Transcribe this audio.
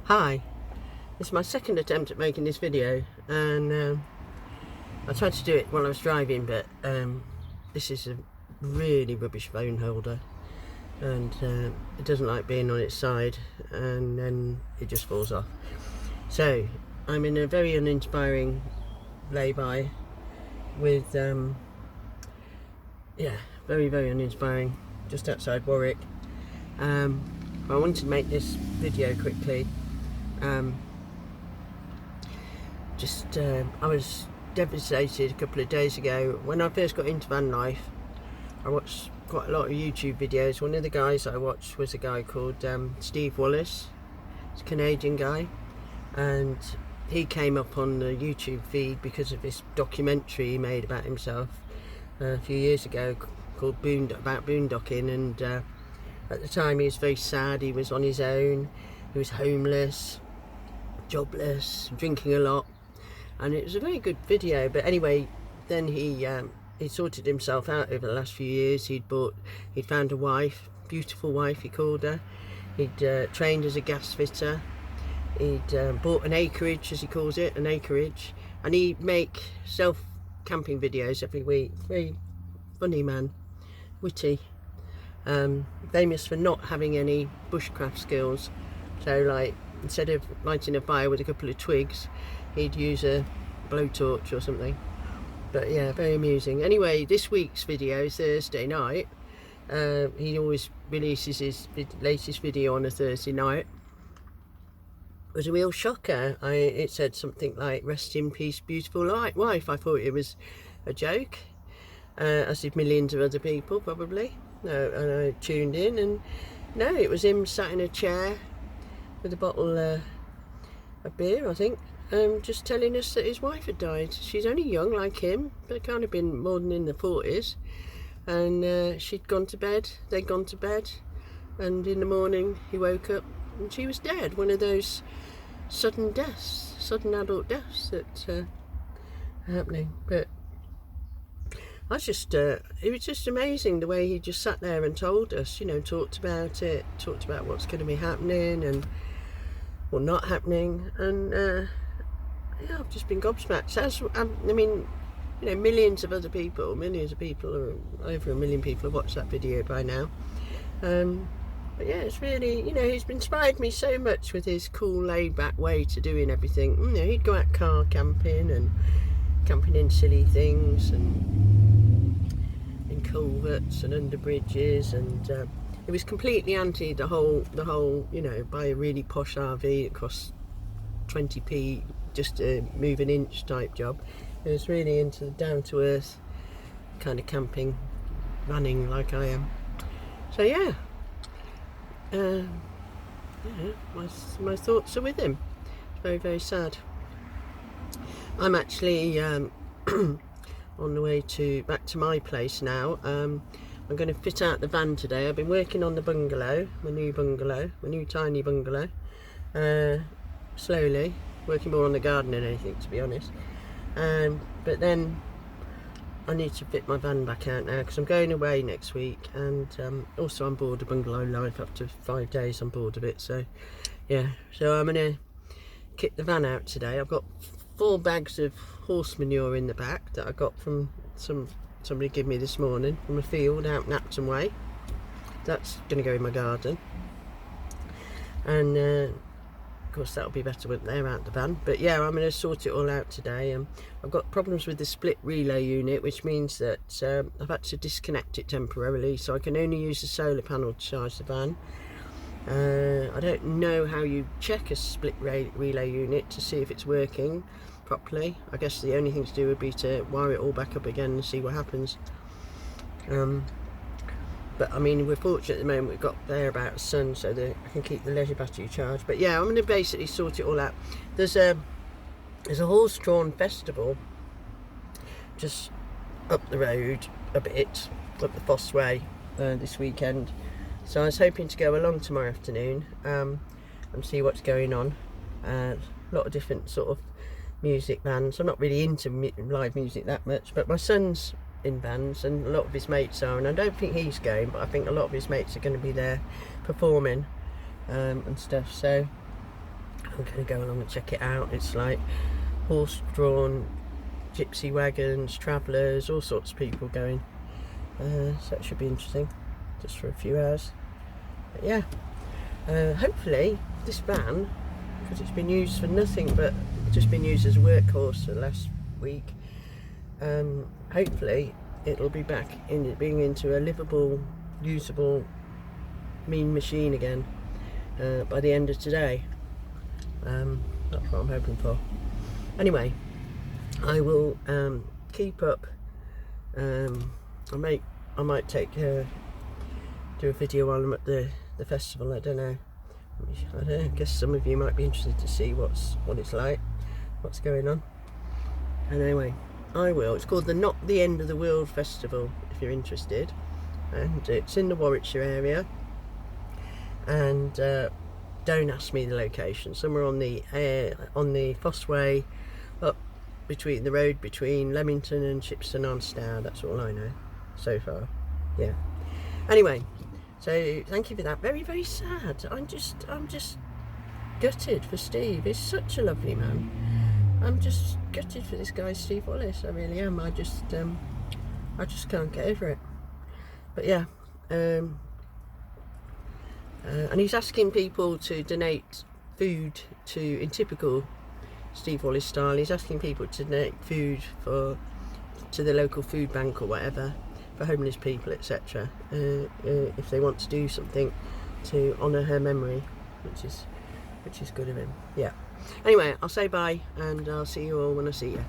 Hi, this is my second attempt at making this video, and I tried to do it while I was driving, but this is a really rubbish phone holder, and it doesn't like being on its side, and then it just falls off. So I'm in a very uninspiring lay-by with very uninspiring, just outside Warwick. I wanted to make this video quickly. I was devastated a couple of days ago. When I first got into van life, I watched quite a lot of YouTube videos. One of the guys I watched was a guy called Steve Wallace. He's a Canadian guy, and he came up on the YouTube feed because of this documentary he made about himself a few years ago called about boondocking, and at the time he was very sad. He was on his own, he was homeless, jobless, drinking a lot, and it was a very good video. But anyway, then he sorted himself out over the last few years. He'd found a wife, beautiful wife he called her. He'd trained as a gas fitter. He'd bought an acreage, as he calls it, an acreage, and he'd make camping videos every week. Very funny man, witty, famous for not having any bushcraft skills. So, like, instead of lighting a fire with a couple of twigs, he'd use a blowtorch or something. But yeah, very amusing. Anyway, this week's video is Thursday night. He always releases his latest video on a Thursday night. It was a real shocker. It said something like, "Rest in peace, beautiful wife." I thought it was a joke, as did millions of other people probably. And I tuned in, and no, it was him sat in a chair with a bottle of beer, I think, just telling us that his wife had died. She's only young like him, but can't have been more than in the 40s. And she'd gone to bed, they'd gone to bed, and in the morning he woke up and she was dead. One of those sudden deaths, sudden adult deaths that are happening. But I just, it was just amazing the way he just sat there and told us, talked about it, talked about what's going to be happening and or not happening, and yeah, I've just been gobsmacked. Millions of people, over 1 million people have watched that video by now. But yeah, it's really, he's inspired me so much with his cool, laid-back way to doing everything. He'd go out car camping and camping in silly things and in culverts and under bridges, and it was completely anti the whole, buy a really posh RV that costs 20p just to move an inch type job. It was really into the down-to-earth kind of camping, running like I am. So yeah, my thoughts are with him. It's very, very sad. I'm actually on the way back to my place now. I'm going to fit out the van today. I've been working on the bungalow, my new tiny bungalow, slowly, working more on the garden than anything, to be honest. But then I need to fit my van back out now because I'm going away next week, and also I'm bored of bungalow life. After 5 days I'm bored of it. So yeah, so I'm going to kit the van out today. I've got 4 bags of horse manure in the back that I got from somebody gave me this morning from a field out Napton Way. That's going to go in my garden, and of course that'll be better when they're out the van. But yeah, I'm going to sort it all out today. I've got problems with the split relay unit, which means that I've had to disconnect it temporarily, so I can only use the solar panel to charge the van. I don't know how you check a split relay unit to see if it's working properly. I guess the only thing to do would be to wire it all back up again and see what happens. But I mean, we're fortunate at the moment, we've got thereabouts sun, so that I can keep the leisure battery charged. But yeah, I'm going to basically sort it all out. There's a horse-drawn festival just up the road a bit, up the Foss Way, this weekend. So I was hoping to go along tomorrow afternoon and see what's going on. A lot of different sort of music bands. I'm not really into live music that much, but my son's in bands and a lot of his mates are, and I don't think he's going, but I think a lot of his mates are going to be there performing and stuff. So I'm going to go along and check it out. It's like horse-drawn gypsy wagons, travellers, all sorts of people going. So it should be interesting, just for a few hours. But yeah, hopefully this van, because it's been used for nothing but just been used as a workhorse for the last week, hopefully it'll be back in being into a livable, usable, mean machine again by the end of today. That's what I'm hoping for. Anyway, I will keep up. I might take do a video while I'm at the festival. I don't know. I guess some of you might be interested to see what it's like, what's going on. And anyway, I will. It's called the Not the End of the World Festival, if you're interested, and it's in the Warwickshire area. And don't ask me the location. Somewhere on the Fossway, up between the road between Leamington and Shipston on Stour. That's all I know so far. Yeah. Anyway, so thank you for that. Very, very sad. I'm just gutted for Steve. He's such a lovely man. I'm just gutted for this guy, Steve Wallace. I really am. I just can't get over it. But yeah, and he's asking people to donate food in typical Steve Wallace style. He's asking people to donate food to the local food bank or whatever, for homeless people, etc. If they want to do something to honour her memory, which is good of him. Yeah. Anyway, I'll say bye, and I'll see you all when I see you.